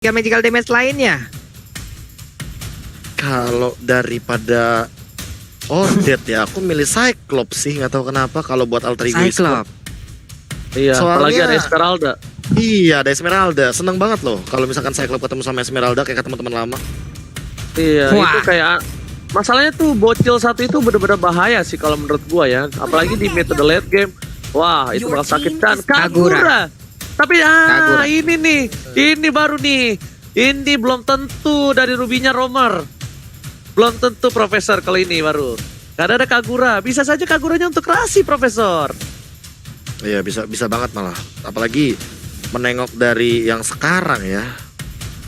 magical damage lainnya. Kalau daripada Ordet ya, aku milih Cyclops sih, nggak tahu kenapa kalau buat alter ego Cyclops. Iya, apalagi ada Esmeralda. Iya, ada Esmeralda. Seneng banget loh kalau misalkan Cyclops ketemu sama Esmeralda kayak teman-teman lama. Iya, Wah. itu kayak masalahnya tuh bocil satu itu bener-bener bahaya sih kalau menurut gua ya. Apalagi di metode late game. Wah, itu bakal sakit kan. Kagura. Tapi Kagura. ini nih, ini baru nih. Ini belum tentu dari rubinya Romer. Belum tentu Profesor kalau ini baru. Karena ada Kagura, bisa saja Kaguranya untuk Rasi Profesor. Iya, bisa banget malah. Apalagi menengok dari yang sekarang ya.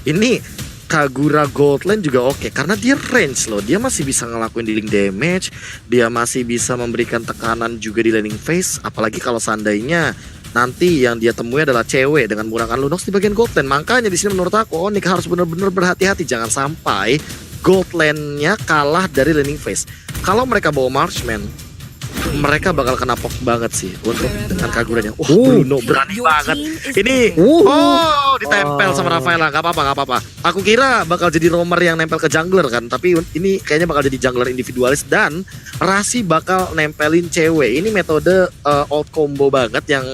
Ini Kagura Goldland juga oke karena dia range loh. Dia masih bisa ngelakuin dealing damage, dia masih bisa memberikan tekanan juga di laning phase. Apalagi kalau seandainya nanti yang dia temui adalah cewek dengan menggunakan Lunox di bagian Goldland. Makanya di sini menurut aku Onyx harus benar-benar berhati-hati, jangan sampai Goldland-nya kalah dari laning phase. Kalau mereka bawa Marksman, mereka bakal kena pok banget sih untuk dengan Kaguranya. Wah, Bruno berani banget. Ini ditempel sama Rafaela. Gak apa-apa. Aku kira bakal jadi roamer yang nempel ke jungler kan, tapi ini kayaknya bakal jadi jungler individualis dan Rasi bakal nempelin cewek. Ini metode old combo banget yang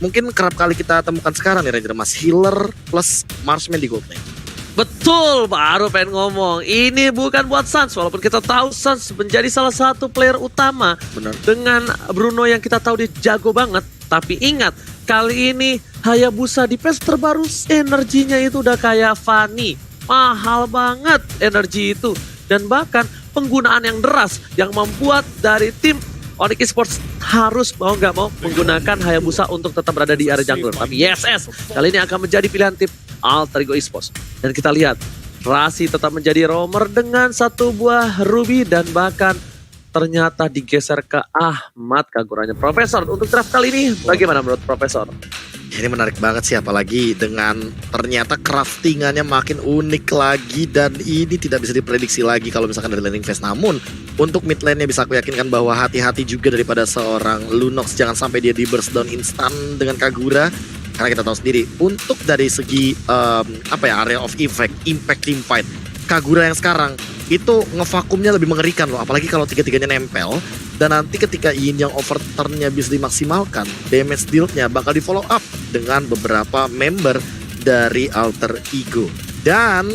mungkin kerap kali kita temukan sekarang nih Ranger Mas. Healer plus Marksman di gold lane. Betul, baru pengen ngomong. Ini bukan buat Suns, walaupun kita tahu Suns menjadi salah satu player utama. Benar. Dengan Bruno yang kita tahu dia jago banget. Tapi ingat, kali ini Hayabusa di patch terbaru energinya itu udah kayak Fanny. Mahal banget energi itu. Dan bahkan penggunaan yang deras yang membuat dari tim Onyx Esports harus mau nggak mau menggunakan Hayabusa untuk tetap berada di area jungler. Tapi YSS kali ini akan menjadi pilihan tim Alter Ego Esports. Dan kita lihat Rasi tetap menjadi roamer dengan satu buah ruby dan bahkan ternyata digeser ke Ahmad Kaguranya. Profesor, untuk draft kali ini bagaimana menurut Profesor? Ini menarik banget sih, apalagi dengan ternyata craftingannya makin unik lagi dan ini tidak bisa diprediksi lagi kalau misalkan dari laning phase. Namun untuk mid lane-nya bisa aku yakinkan bahwa hati-hati juga daripada seorang Lunox, jangan sampai dia di burst down instan dengan Kagura. Karena kita tahu sendiri untuk dari segi area of effect, impact team fight, Kagura yang sekarang itu ngevakumnya lebih mengerikan loh, apalagi kalau tiga-tiganya nempel. Dan nanti ketika Yin yang overturn-nya bisa dimaksimalkan, damage deal-nya bakal di follow up dengan beberapa member dari Alter Ego. Dan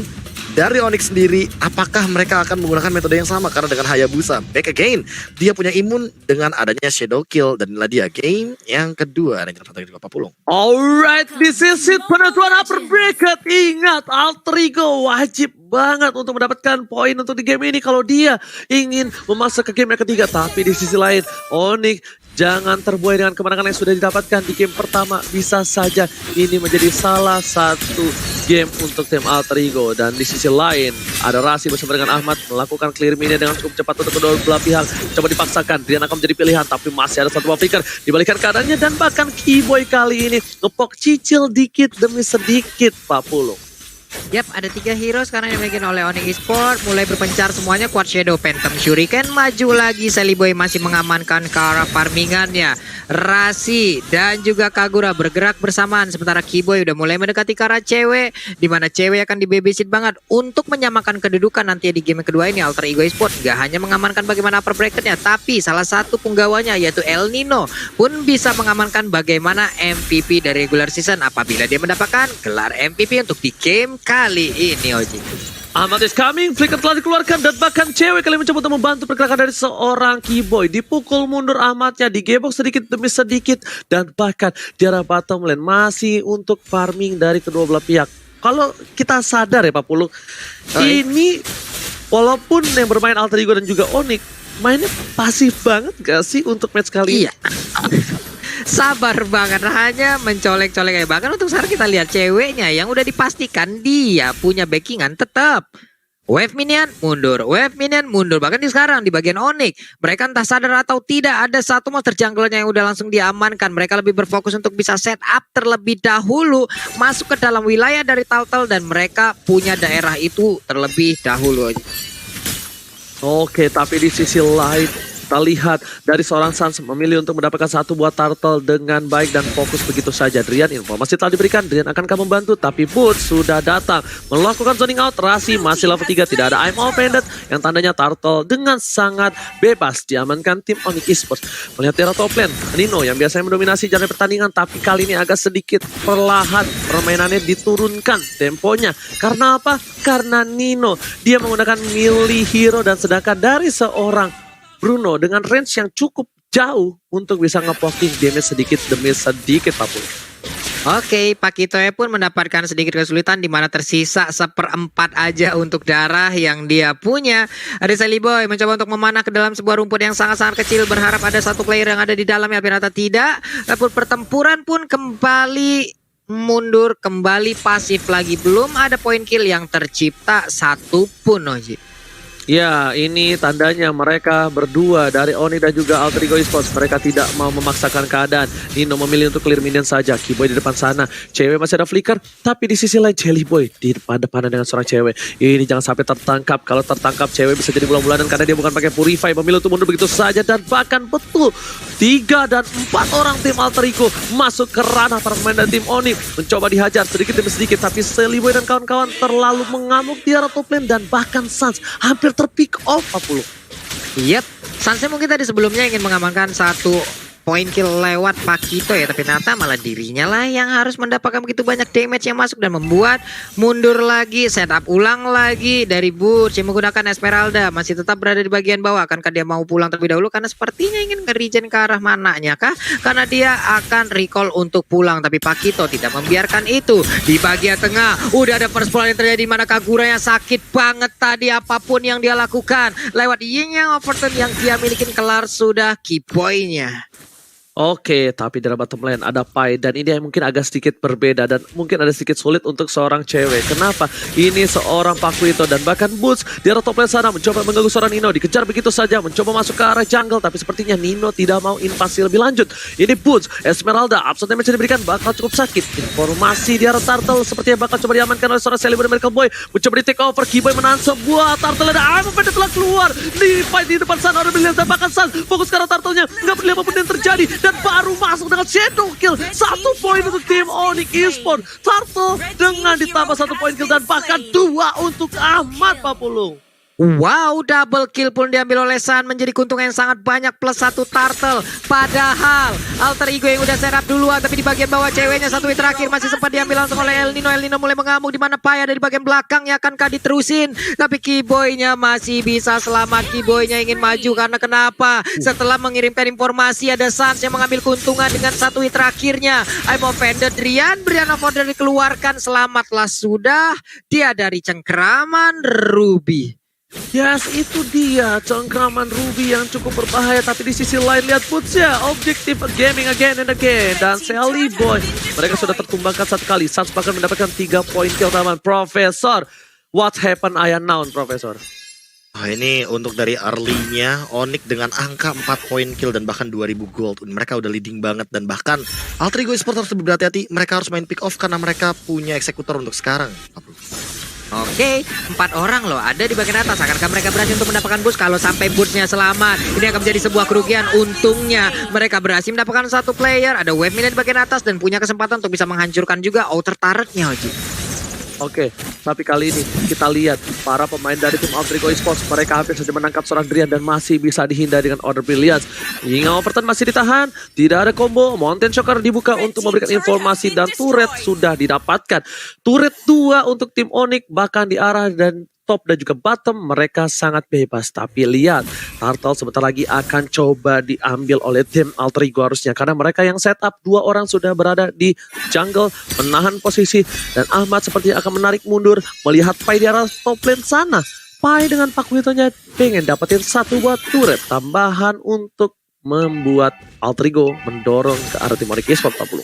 dari Onyx sendiri, apakah mereka akan menggunakan metode yang sama? Karena dengan Hayabusa, back again, dia punya imun dengan adanya Shadow Kill. Dan inilah dia game yang kedua, Ranger Fantasy 40. Alright, this is it, penentuan upper bracket. Ingat, Alter Ego wajib banget untuk mendapatkan poin untuk di game ini kalau dia ingin memasuk ke game yang ketiga. Tapi di sisi lain, Onyx jangan terbuai dengan kemenangan yang sudah didapatkan di game pertama. Bisa saja ini menjadi salah satu game untuk tim Alter Ego. Dan di sisi lain, ada Rasi bersama dengan Ahmad melakukan clear minion dengan cukup cepat untuk kedua belah pihak. Coba dipaksakan, Rian akan menjadi pilihan, tapi masih ada satu buah flicker dibalikan keadaannya. Dan bahkan Keyboy kali ini ngepok cicil dikit demi sedikit, Pak Pulung. Yap, ada 3 hero sekarang yang dimiliki oleh Onyx Esports. Mulai berpencar semuanya. Quad Shadow, Phantom Shuriken maju lagi. Saliboy masih mengamankan ke arah farmingannya. Rasi dan juga Kagura bergerak bersamaan. Sementara Keyboy udah mulai mendekati ke arah cewek. Dimana cewek akan dibabysit banget untuk menyamakan kedudukan nanti di game kedua ini. Alter Ego Esports gak hanya mengamankan bagaimana upper bracketnya, tapi salah satu penggawanya yaitu El Nino pun bisa mengamankan bagaimana MVP dari regular season apabila dia mendapatkan gelar MVP untuk di game kali ini, Oji. Ahmad is coming, flicker telah dikeluarkan dan bahkan cewek kali mencoba untuk membantu pergerakan dari seorang Keyboy. Dipukul mundur Ahmadnya, digebok sedikit demi sedikit dan bahkan di arah bottom lane masih untuk farming dari kedua belah pihak. Kalau kita sadar ya Pak Pulung, ini walaupun yang bermain Alter Ego dan juga Onyx mainnya pasif banget gak sih untuk match kali ini? Iya. Sabar banget, hanya mencolek-colek aja. Bahkan untuk sekarang kita lihat ceweknya yang udah dipastikan dia punya backingan tetap. Wave minion mundur, wave minion mundur. Bahkan di sekarang di bagian Onyx, mereka entah sadar atau tidak ada satu monster jungle-nya yang udah langsung diamankan. Mereka lebih berfokus untuk bisa set up terlebih dahulu, masuk ke dalam wilayah dari Taltal dan mereka punya daerah itu terlebih dahulu. Oke, tapi di sisi lain Kita lihat dari seorang Sans memilih untuk mendapatkan satu buah turtle dengan baik dan fokus begitu saja. Drian, informasi telah diberikan. Drian akankah membantu? Tapi Boots sudah datang melakukan zoning out. Rasi masih level 3, tidak ada I'm offended yang tandanya turtle dengan sangat bebas diamankan tim Onyx Esports. Melihat Tiara top lane, Nino yang biasanya mendominasi jalan pertandingan, tapi kali ini agak sedikit perlahan permainannya diturunkan temponya. Karena apa? Karena Nino dia menggunakan melee hero, dan sedangkan dari seorang Bruno dengan range yang cukup jauh untuk bisa nge-poking damage sedikit demi sedikit Pak Pul. Oke, Pakitoe pun mendapatkan sedikit kesulitan di mana tersisa 1/4 aja untuk darah yang dia punya. Ada Sally Boy mencoba untuk memanah ke dalam sebuah rumput yang sangat-sangat kecil, berharap ada satu player yang ada di dalamnya, ternyata tidak. Lalu pertempuran pun kembali mundur, kembali pasif lagi. Belum ada poin kill yang tercipta satu pun, Oji. Ya, ini tandanya mereka berdua dari Oni dan juga Alter Ego Esports. Mereka tidak mau memaksakan keadaan. Nino memilih untuk clear minion saja. Keyboy di depan sana. Cewek masih ada flicker. Tapi di sisi lain Jelly Boy di depan-depan dengan seorang cewek. Ini jangan sampai tertangkap. Kalau tertangkap cewek bisa jadi bulan-bulanan karena dia bukan pakai Purify. Memilih untuk mundur begitu saja. Dan bahkan betul 3 dan 4 orang tim Alter Ego masuk ke ranah para pemain dari tim Oni. Mencoba dihajar sedikit demi sedikit. Tapi Jelly Boy dan kawan-kawan terlalu mengamuk di arah top lane. Dan bahkan Sans hampir terpick off 40. Yep, Sansnya mungkin tadi sebelumnya ingin mengamankan satu poin kill lewat Pakito ya, tapi ternyata malah dirinya lah yang harus mendapatkan begitu banyak damage yang masuk dan membuat mundur lagi, setup ulang lagi dari Butch yang menggunakan Esmeralda, masih tetap berada di bagian bawah. Akankah dia mau pulang terlebih dahulu karena sepertinya ingin nge-regen ke arah mananya kah? Karena dia akan recall untuk pulang, tapi Pakito tidak membiarkan itu. Di bagian tengah udah ada first blood yang terjadi, mana Kagura yang sakit banget tadi, apapun yang dia lakukan lewat Yin yang overturn yang dia milikin kelar sudah key point-nya. Oke, tapi di bottom lane ada Pai dan ini yang mungkin agak sedikit berbeda dan mungkin ada sedikit sulit untuk seorang cewek. Kenapa? Ini seorang Pakuito dan bahkan Boots di arah top lane sana mencoba mengganggu seorang Nino, dikejar begitu saja, mencoba masuk ke arah jungle, tapi sepertinya Nino tidak mau invasi lebih lanjut. Ini Boots, Esmeralda, absen damage yang diberikan bakal cukup sakit. Informasi di arah Turtle sepertinya bakal coba diamankan oleh seorang Sally Boy dan Miracle Boy. Mencoba di take over, Keyboy menahan sebuah Turtle dan Amapenda telah keluar. Di fight di depan sana, ada Brilliant dan bahkan Sans fokus ke arah Turtle-nya, nggak peduli apapun yang terjadi. Dan baru masuk dengan shadow kill. 1 poin untuk tim Onyx Esports. Turtle dengan ditambah 1 poin kill dan bahkan 2 untuk Ahmad Papulung. Wow, double kill pun diambil oleh San, menjadi keuntungan yang sangat banyak plus 1 turtle. Padahal Alter Ego yang udah setup duluan, tapi di bagian bawah ceweknya satu hit terakhir masih sempat diambil langsung oleh El Nino. El Nino mulai mengamuk di mana Pai ada di bagian belakangnya, akankah diterusin? Tapi Keyboy-nya masih bisa selamat. Keyboy-nya ingin maju karena kenapa? Setelah mengirimkan informasi ada Sans yang mengambil keuntungan dengan satu hit terakhirnya. I'm offended, Brian of Order dikeluarkan, selamatlah sudah dia dari cengkeraman Ruby. Yes, itu dia cengkraman Ruby yang cukup berbahaya. Tapi di sisi lain lihat Boots ya, objektif gaming again and again. Dan Sally Boy, mereka sudah tertumbangkan 1 kali. Sans bahkan mendapatkan 3 poin kill taman. Profesor, what happened I unknown, Profesor? Ini untuk dari early-nya Onyx dengan angka 4 poin kill dan bahkan 2000 gold. Mereka udah leading banget dan bahkan Alter Ego Esports harus lebih berhati-hati. Mereka harus main pick off karena mereka punya eksekutor untuk sekarang. Oke, 4 orang loh ada di bagian atas. Akankah mereka berhasil untuk mendapatkan boost? Kalau sampai boostnya selamat, ini akan menjadi sebuah kerugian. Untungnya mereka berhasil mendapatkan 1 player. Ada wave minion di bagian atas dan punya kesempatan untuk bisa menghancurkan juga outer turret-nya, Oji. Oke, tapi kali ini kita lihat para pemain dari tim Alter Ego Esports, mereka hampir saja menangkap seorang Drian dan masih bisa dihindari dengan order Brilliance. Hingga overturn masih ditahan, tidak ada combo, Mountain Shocker dibuka untuk memberikan informasi dan turret sudah didapatkan. Turret 2 untuk tim Onyx, bahkan di arah dan top dan juga bottom mereka sangat bebas. Tapi lihat, Turtle sebentar lagi akan coba diambil oleh tim Alter Ego harusnya. Karena mereka yang setup 2 orang sudah berada di jungle menahan posisi. Dan Ahmad sepertinya akan menarik mundur melihat Pai di arah top lane sana. Pai dengan Pakuitonya pengen dapetin 1 buat turret tambahan untuk membuat Alter Ego mendorong ke arah tim Onyx Esports 40.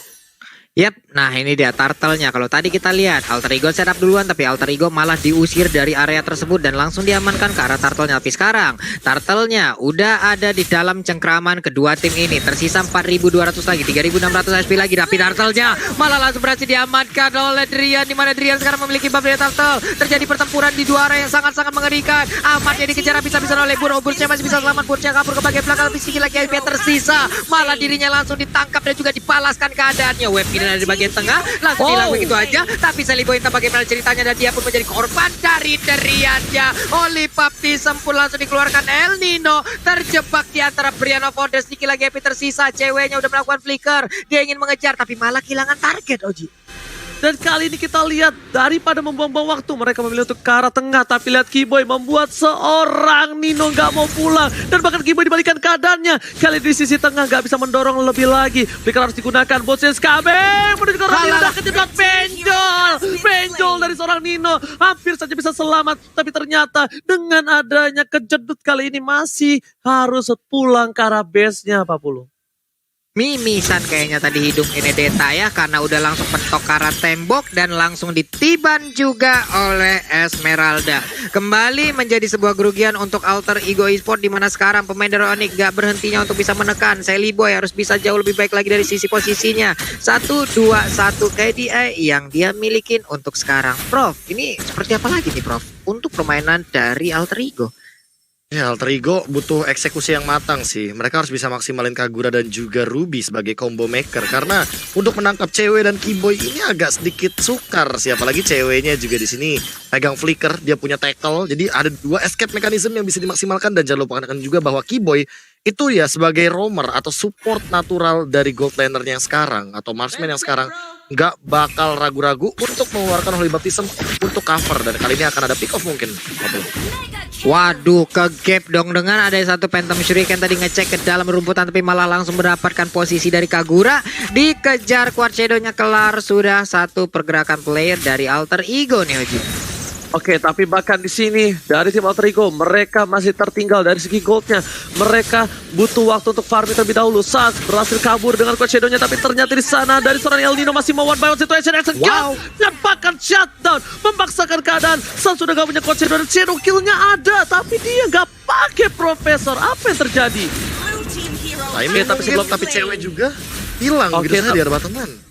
Yap, nah ini dia turtle-nya. Kalau tadi kita lihat Alter Ego setup duluan, tapi Alter Ego malah diusir dari area tersebut dan langsung diamankan ke arah turtle-nya. Tapi sekarang turtle-nya udah ada di dalam cengkraman kedua tim ini. Tersisa 4.200 lagi, 3.600 HP lagi. Tapi turtle-nya malah langsung berhasil diamankan oleh Drian, di mana Drian sekarang memiliki buff dari turtle. Terjadi pertempuran di dua area yang sangat-sangat mengerikan. Amatnya dikejar bisa-bisa oleh Bur. Bursnya masih bisa selamat. Bursnya kabur ke bagian belakang, tapi sedikit lagi HP tersisa. Malah dirinya langsung ditangkap dan juga dibalaskan keadaannya. Web ini ada di bagian tengah, langsung hilang begitu aja. Tapi Sally Boy entah bagaimana ceritanya dan dia pun menjadi korban dari Driannya. Oli Papi sempur langsung dikeluarkan. El Nino terjebak di antara Brian of Order. Sedikit lagi HP tersisa. Ceweknya udah melakukan flicker. Dia ingin mengejar tapi malah kehilangan target, Oji. Dan kali ini kita lihat daripada membuang-buang waktu, mereka memilih untuk ke arah tengah. Tapi lihat Kiboy membuat seorang Nino nggak mau pulang. Dan bahkan Kiboy dibalikan keadaannya. Kali di sisi tengah nggak bisa mendorong lebih lagi. Flicker harus digunakan. Bosses KB menuju ke arah Nino. Udah kejebak benjol. Benjol dari seorang Nino. Hampir saja bisa selamat. Tapi ternyata dengan adanya kejedut kali ini masih harus pulang ke arah base-nya Pak Pulu. Mimisan kayaknya tadi hidung ini Deta ya, karena udah langsung pentok ke arah tembok dan langsung ditiban juga oleh Esmeralda. Kembali menjadi sebuah kerugian untuk Alter Ego Esports, di mana sekarang pemain dari Onyx gak berhentinya untuk bisa menekan. Sally Boy harus bisa jauh lebih baik lagi dari sisi posisinya. 1-2-1 KDA yang dia milikin untuk sekarang. Prof, ini seperti apa lagi nih Prof untuk permainan dari Alter Ego? Ya, Alter Ego butuh eksekusi yang matang sih. Mereka harus bisa maksimalin Kagura dan juga Ruby sebagai combo maker. Karena untuk menangkap cewek dan Kiboy ini agak sedikit sukar sih. Apalagi ceweknya juga di sini pegang flicker, dia punya tackle. Jadi ada dua escape mechanism yang bisa dimaksimalkan. Dan jangan lupakan juga bahwa Kiboy itu ya sebagai roamer atau support natural dari gold laner-nya yang sekarang. Atau marksman yang sekarang nggak bakal ragu-ragu untuk mengeluarkan Holy Baptism untuk cover. Dan kali ini akan ada pick off mungkin. Waduh, ke gap dong dengan ada satu Phantom Shuriken tadi ngecek ke dalam rumputan tapi malah langsung mendapatkan posisi dari Kagura. Dikejar Quad Shadow-nya kelar, sudah satu pergerakan player dari Alter Ego nih Oji. Oke, tapi bahkan di sini dari tim Alter Ego mereka masih tertinggal dari segi goldnya. Mereka butuh waktu untuk farming terlebih dahulu. Sas berhasil kabur dengan Quad Shadow-nya, tapi ternyata di sana dari seorang El Nino masih mau one by one situation action. Wow. Dan bahkan shutdown memaksakan keadaan. Sas sudah gak punya Quad Shadow dan Shadow kill-nya ada, tapi dia gak pakai Profesor. Apa yang terjadi? Tapi sebelum tapi cewek juga hilang gitu saja di arah teman.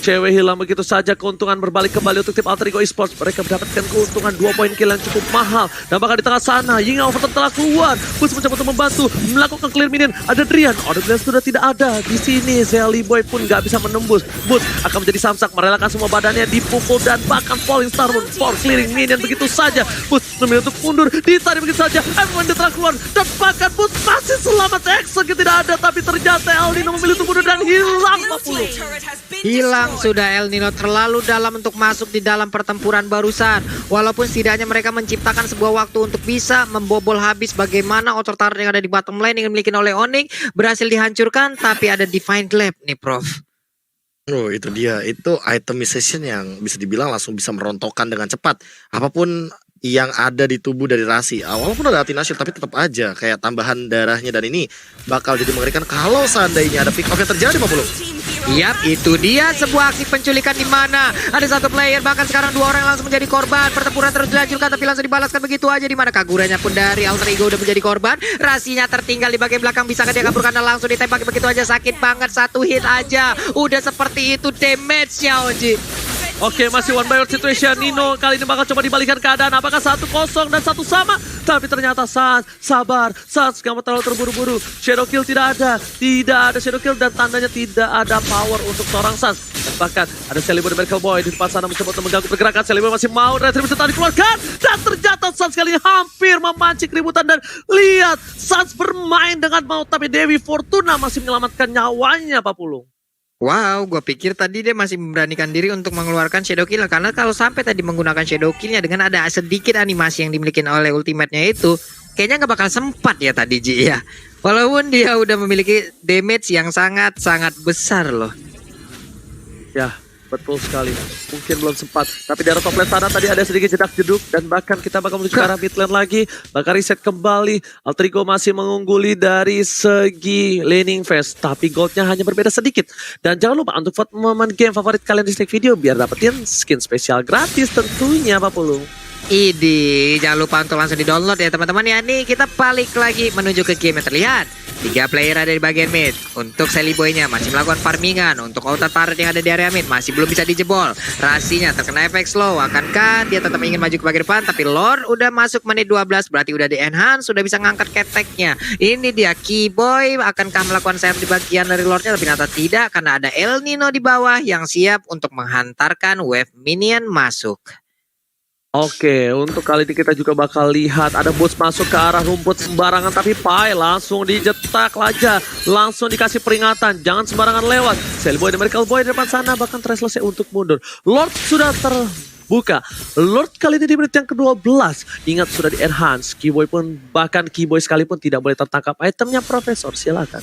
Cewek hilang begitu saja, keuntungan berbalik kembali untuk tim Alter Ego Esports. Mereka mendapatkan keuntungan 2 poin kill yang cukup mahal. Dan bahkan di tengah sana, Ying Overton telah keluar. Bus mencoba untuk membantu, melakukan clear minion. Ada Drian, Drian sudah tidak ada. Di sini, Sally Boy pun gak bisa menembus. Bus akan menjadi samsak, merelakan semua badannya dipukul. Dan bahkan Falling Star pun for clearing minion begitu saja. Bus memilih untuk mundur, ditarik begitu saja. Everyone telah keluar. Dan bahkan Bus masih selamat, execute tidak ada. Tapi ternyata El Nino memilih untuk mundur dan hilang 40. Hilang sudah El Nino, terlalu dalam untuk masuk di dalam pertempuran barusan. Walaupun setidaknya mereka menciptakan sebuah waktu untuk bisa membobol habis bagaimana outer turret yang ada di bottom lane yang dimiliki oleh Onyx berhasil dihancurkan, tapi ada Divine Glaive nih Prof. Oh, itu dia. Itu itemization yang bisa dibilang langsung bisa merontokkan dengan cepat apapun yang ada di tubuh dari Rasi. Walaupun ada Atinasir tapi tetap aja kayak tambahan darahnya, dan ini bakal jadi mengerikan kalau seandainya ada pick off yang terjadi Pak Pulu. Yap, itu dia sebuah aksi penculikan di mana ada satu player, bahkan sekarang 2 orang langsung menjadi korban. Pertempuran terus dilanjutkan tapi langsung dibalaskan begitu aja, di mana Kaguranya pun dari Alter Ego udah menjadi korban. Rasinya tertinggal di bagian belakang, bisa dia kabur karena langsung ditembak begitu aja. Sakit banget, 1 hit aja udah seperti itu damage-nya Oji. Oke, masih one by one situation. Nino kali ini bakal coba dibalikan keadaan. Apakah 1-0 dan 1 sama? Tapi ternyata Sans sabar. Sans gak mau terlalu terburu-buru. Shadow kill tidak ada. Tidak ada shadow kill dan tandanya tidak ada power untuk seorang Sans. Dan bahkan ada Sally Boy dan Miracle Boy di depan sana mencoba untuk mengganggu pergerakan. Sally Boy masih mau retribusi tadi dikeluarkan. Dan ternyata Sans kali ini hampir memancing keributan. Dan lihat, Sans bermain dengan maut. Tapi Dewi Fortuna masih menyelamatkan nyawanya, Pak Pulung. Wow, gue pikir tadi dia masih memberanikan diri untuk mengeluarkan Shadow Kill. Karena kalau sampai tadi menggunakan Shadow Kill-nya dengan ada sedikit animasi yang dimiliki oleh ultimate-nya itu, kayaknya nggak bakal sempat ya tadi Ji ya. Walaupun dia udah memiliki damage yang sangat-sangat besar loh. Ya, Betul sekali. Mungkin belum sempat. Tapi di arah top lane sana tadi ada sedikit jedak-jeduk. Dan bahkan kita bakal menuju ke arah mid lane lagi. Bakal reset kembali. Alter Ego masih mengungguli dari segi laning phase. Tapi goldnya hanya berbeda sedikit. Dan jangan lupa untuk vote momen game favorit kalian di setiap video. Biar dapetin skin spesial gratis tentunya Pak Pulung. Idi, jangan lupa untuk langsung di-download ya teman-teman ya. Nih kita balik lagi menuju ke game yang terlihat. 3 player ada di bagian mid. Untuk Sally Boy-nya masih melakukan farmingan. Untuk outer turret yang ada di area mid masih belum bisa dijebol. Rasinya terkena efek slow. Akankah dia tetap ingin maju ke bagian depan? Tapi Lord udah masuk menit 12. Berarti udah di enhance. Sudah bisa ngangkat keteknya. Ini dia Keyboy. Akankah melakukan sayap di bagian dari Lordnya? Tapi ternyata tidak. Karena ada El Nino di bawah yang siap untuk menghantarkan wave minion masuk. Oke, untuk kali ini kita juga bakal lihat ada boots masuk ke arah rumput sembarangan, tapi Pai langsung dijetak aja, langsung dikasih peringatan, jangan sembarangan lewat. Sally Boy dan Miracle Boy di depan sana bahkan selesai untuk mundur. Lord sudah terbuka. Lord kali ini di menit yang ke-12, ingat sudah di enhance. Keyboy pun, bahkan Keyboy sekalipun tidak boleh tertangkap. Itemnya Profesor, silakan.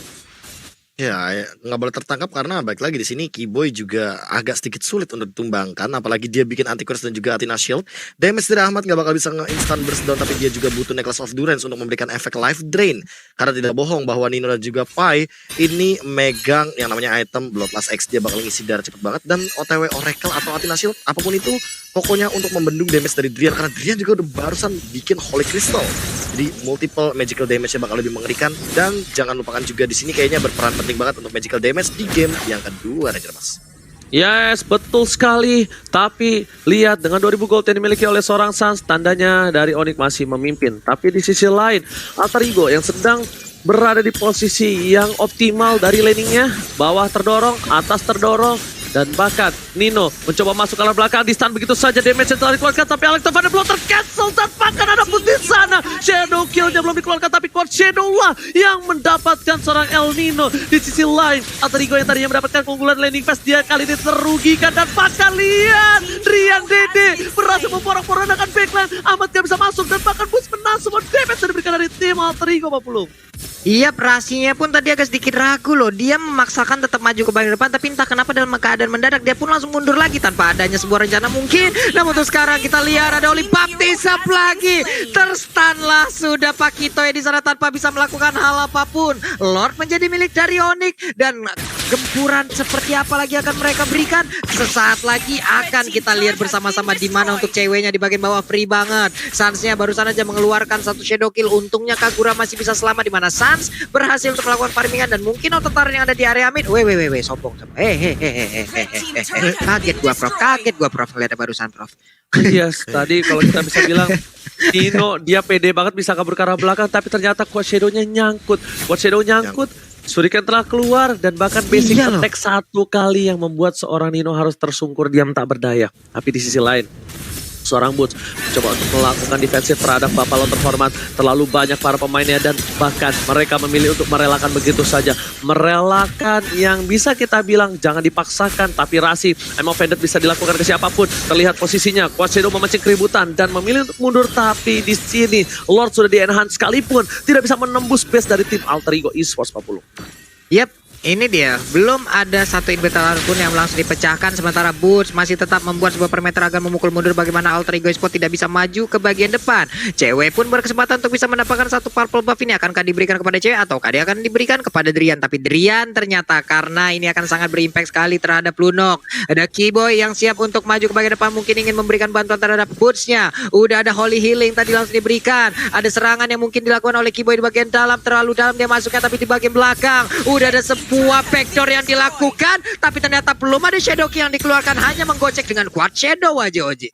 Ya, nggak boleh tertangkap karena baik lagi di sini Keyboy juga agak sedikit sulit untuk ditumbangkan, apalagi dia bikin anti-curse dan juga Athena Shield. Damage dari Ahmad nggak bakal bisa nge-instant burst down, tapi dia juga butuh Necklace of Durance untuk memberikan efek life drain. Karena tidak bohong bahwa Nino dan juga Pai ini megang yang namanya item Bloodlust X, dia bakal ngisi darah cepet banget, dan OTW Oracle atau Athena Shield apapun itu pokoknya untuk membendung damage dari Drian, karena Drian juga udah barusan bikin Holy Crystal. Jadi multiple magical damage-nya bakal lebih mengerikan, dan jangan lupakan juga di sini kayaknya berperan penting banget untuk magical damage di game yang kedua, Ranger Mas. Yes, betul sekali. Tapi lihat dengan 2000 gold yang dimiliki oleh seorang Sans, tandanya dari Onyx masih memimpin. Tapi di sisi lain, Alter Ego yang sedang berada di posisi yang optimal dari laningnya, bawah terdorong, atas terdorong. Dan bahkan Nino mencoba masuk ke arah belakang, di stun begitu saja, damage yang telah dikeluarkan, tapi Alex Tavana belum tercancel, dan bahkan ada pun di sana Shadow Kill-nya belum dikeluarkan, tapi Quad Shadow lah yang mendapatkan seorang El Nino. Di sisi lain, Alter Ego yang tadinya mendapatkan keunggulan landing phase, dia kali ini terugikan, dan bahkan lihat Rian Dede berhasil memporak-porandakan backline. Ahmad gak bisa masuk, dan bahkan Boost menang semua damage yang diberikan dari tim Alter Ego, Pak Pulung. Iya, Rasinya pun tadi agak sedikit ragu loh. Dia memaksakan tetap maju ke bagian depan, tapi entah kenapa dalam keadaan mendadak dia pun langsung mundur lagi tanpa adanya sebuah rencana mungkin. Namun untuk sekarang kita lihat ada Oli Baptisap lagi. Terstanlah sudah Pakito di sana tanpa bisa melakukan hal apapun. Lord menjadi milik dari Onyx, dan gempuran seperti apa lagi akan mereka berikan? Sesaat lagi akan kita lihat bersama-sama di mana untuk ceweknya di bagian bawah free banget. Sansnya barusan aja mengeluarkan satu shadow kill. Untungnya Kagura masih bisa selamat, di mana Sans berhasil untuk melakukan farmingan, dan mungkin ototar yang ada di area mid. Sombong. Kaget gua Prof ngeliatnya barusan, Prof. Yes, tadi kalau kita bisa bilang Nino dia pede banget bisa kabur ke arah belakang, tapi ternyata Quad Shadow-nya nyangkut. Shuriken telah keluar, dan bahkan basic attack satu kali yang membuat seorang Nino harus tersungkur diam tak berdaya. Tapi di sisi lain, seorang Boots coba untuk melakukan defensif terhadap Buffalo terhormat. Terlalu banyak para pemainnya, dan bahkan mereka memilih untuk merelakan begitu saja. Merelakan yang bisa kita bilang jangan dipaksakan, tapi Rasi I'm offended bisa dilakukan ke siapapun. Terlihat posisinya, Quad Shadow memancing keributan dan memilih untuk mundur, tapi di sini Lord sudah di-enhance sekalipun tidak bisa menembus base dari tim Alter Ego Esports 40. Yep. Ini dia, belum ada satu inventar pun yang langsung dipecahkan, sementara Boots masih tetap membuat sebuah perimeter agar memukul mundur bagaimana Alter Ego Esports tidak bisa maju ke bagian depan. Cewek pun berkesempatan untuk bisa mendapatkan satu purple buff ini. Akankah diberikan kepada cewek ataukah dia akan diberikan kepada Drian? Tapi Drian ternyata, karena ini akan sangat berimpact sekali terhadap Lunok. Ada Keyboy yang siap untuk maju ke bagian depan, mungkin ingin memberikan bantuan terhadap Boots-nya. Udah ada Holy Healing tadi langsung diberikan. Ada serangan yang mungkin dilakukan oleh Keyboy di bagian dalam, terlalu dalam dia masuknya, tapi di bagian belakang udah ada sebuah backdoor yang dilakukan, tapi ternyata belum ada shadow kill yang dikeluarkan, hanya menggocek dengan Quad Shadow aja, Oji.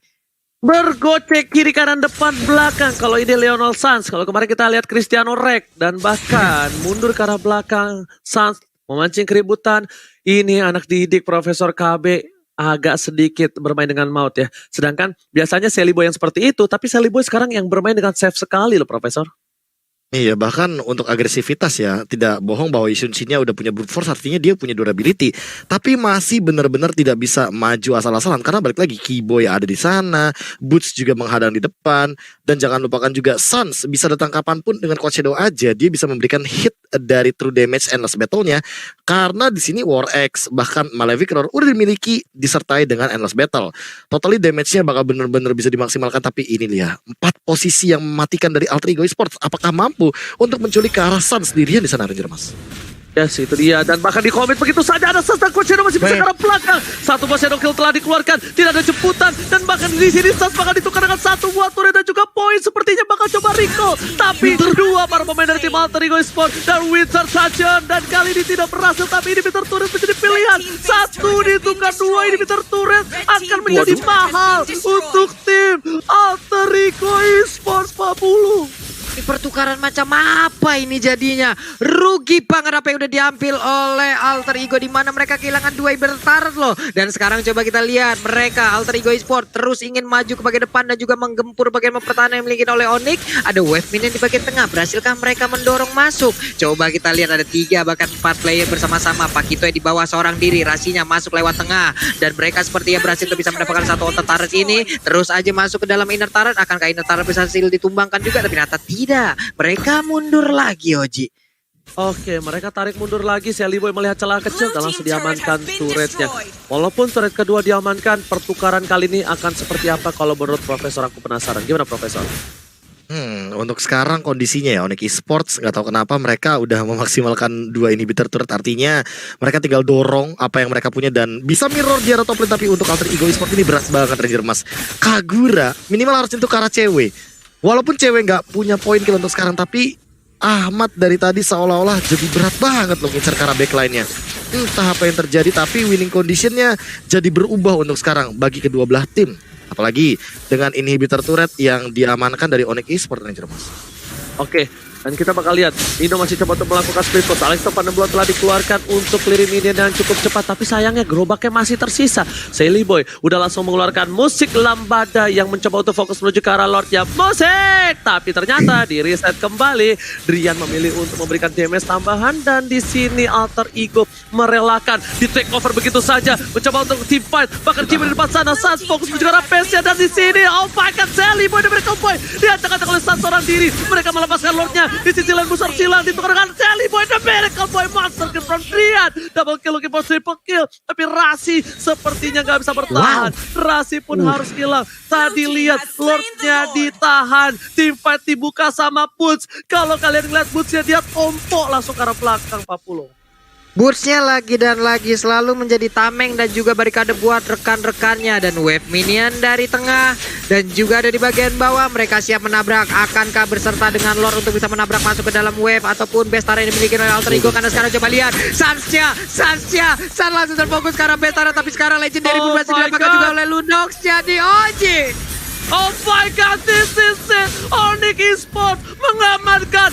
Bergocek kiri kanan depan belakang. Kalau ini Leonel Sans, kalau kemarin kita lihat Cristiano Rek, dan bahkan mundur ke arah belakang. Sans memancing keributan. Ini anak didik Profesor KB agak sedikit bermain dengan maut ya. Sedangkan biasanya Sally Boy yang seperti itu, tapi Sally Boy sekarang yang bermain dengan safe sekali loh Profesor. Iya, bahkan untuk agresivitas ya, tidak bohong bahwa Yushin-nya udah punya brute force, artinya dia punya durability. Tapi masih benar-benar tidak bisa maju asal-asalan, karena balik lagi Keyboy ada di sana, Boots juga menghadang di depan, dan jangan lupakan juga Suns bisa datang kapanpun dengan Quad Shadow aja, dia bisa memberikan hit dari true damage endless battle-nya, karena di sini War X bahkan Malefic Roar udah dimiliki disertai dengan endless battle. Totally damage-nya bakal benar-benar bisa dimaksimalkan, tapi ini dia 4 posisi yang mematikan dari Alter Ego Esports. Apakah mampu untuk menculik ke arah Sun sendirian di sana, Ranger Mas? Yes, itu dia. Dan bahkan di komit begitu saja ada Suns dan Quad Shadow masih bisa ke arah belakang. Satu buah Shadow Kill telah dikeluarkan, tidak ada jemputan, dan bahkan di sini Suns bakal ditukar dengan satu buah turret dan juga poin. Sepertinya bakal coba recall, tapi dua para pemain dari tim Alter Ego Esports dan Winter Sachin, dan kali ini tidak berhasil. Tapi ini Inhibitor turret menjadi pilihan. Satu ditukar, dua Inhibitor turret akan menjadi mahal untuk tim Alter Ego Esports 40. Ini pertukaran macam apa ini jadinya? Rugi banget apa yang udah diambil oleh Alter Ego, di mana mereka kehilangan 2 Ibertaret loh. Dan sekarang coba kita lihat mereka Alter Ego Esports terus ingin maju ke bagian depan dan juga menggempur bagian pertahanan yang dimiliki oleh Onyx. Ada wave minion di bagian tengah. Berhasilkah mereka mendorong masuk? Coba kita lihat ada 3 bahkan 4 player bersama-sama. Pakito yang di bawah seorang diri, Rasinya masuk lewat tengah, dan mereka sepertinya berhasil untuk bisa mendapatkan satu outer turret ini. Terus aja masuk ke dalam inner turret. Akankah inner turret bisa hasil ditumbangkan juga? Tapi ternyata tidak. Mereka mundur lagi, Oji. Oke, mereka tarik mundur lagi. Sally Boy melihat celah kecil dan langsung diamankan turretnya. Walaupun turret kedua diamankan, pertukaran kali ini akan seperti apa kalau menurut Profesor? Aku penasaran. Gimana Profesor? Untuk sekarang kondisinya ya Onyx Esports nggak tahu kenapa mereka udah memaksimalkan 2 inhibitor turret, artinya mereka tinggal dorong apa yang mereka punya dan bisa mirror di arah top lane. Tapi untuk Alter Ego Esports ini berat banget, Ranger Mas. Kagura minimal harus untuk ke arah cewek. Walaupun cewek nggak punya poin kill untuk sekarang, tapi Ahmad dari tadi seolah-olah jadi berat banget loh ngincar ke arah backline-nya. Entah apa yang terjadi, tapi winning condition-nya jadi berubah untuk sekarang bagi kedua belah tim. Apalagi dengan inhibitor turret yang diamankan dari Onyx Esports, Ranger Mas. Oke, dan kita bakal lihat Nino masih coba untuk melakukan split push. Alex Top 62 telah dikeluarkan untuk clear minion dengan cukup cepat, tapi sayangnya gerobaknya masih tersisa. Sally Boy udah langsung mengeluarkan musik lambada yang mencoba untuk fokus menuju ke arah Lordnya musik, tapi ternyata di reset kembali. Drian memilih untuk memberikan damage tambahan, dan di sini Alter Ego merelakan di take over begitu saja, mencoba untuk team fight. Bahkan Kim di depan sana, Sans fokus menuju ke arah Pesya, dan di sini oh my god, Sally Boy diberi cowboy diacak-acak oleh Sans seorang diri. Mereka melepaskan Lordnya. Di sisi lain besar silang ditukar dengan Sally Boy, the Miracle Boy Monster kill from Drian. Double kill looking for triple kill, tapi Rasi sepertinya gak bisa bertahan. Rasi pun harus hilang. Tadi lihat Lordnya ditahan, team fight dibuka sama Boots. Kalau kalian ngeliat Bootsnya, dia tompok langsung ke arah belakang 40. Bootsnya lagi dan lagi selalu menjadi tameng dan juga barikade buat rekan-rekannya. Dan wave minion dari tengah dan juga ada di bagian bawah. Mereka siap menabrak. Akankah berserta dengan Lord untuk bisa menabrak masuk ke dalam wave ataupun Bestara yang dimiliki oleh Alter Ego? Karena sekarang coba lihat Sansnya San langsung terfokus ke arah Bestara, tapi sekarang Legendary pun berhasil didapatkan juga oleh Lunox. Jadi Oji, oh my god, this is it. Onyx Esports mengamankan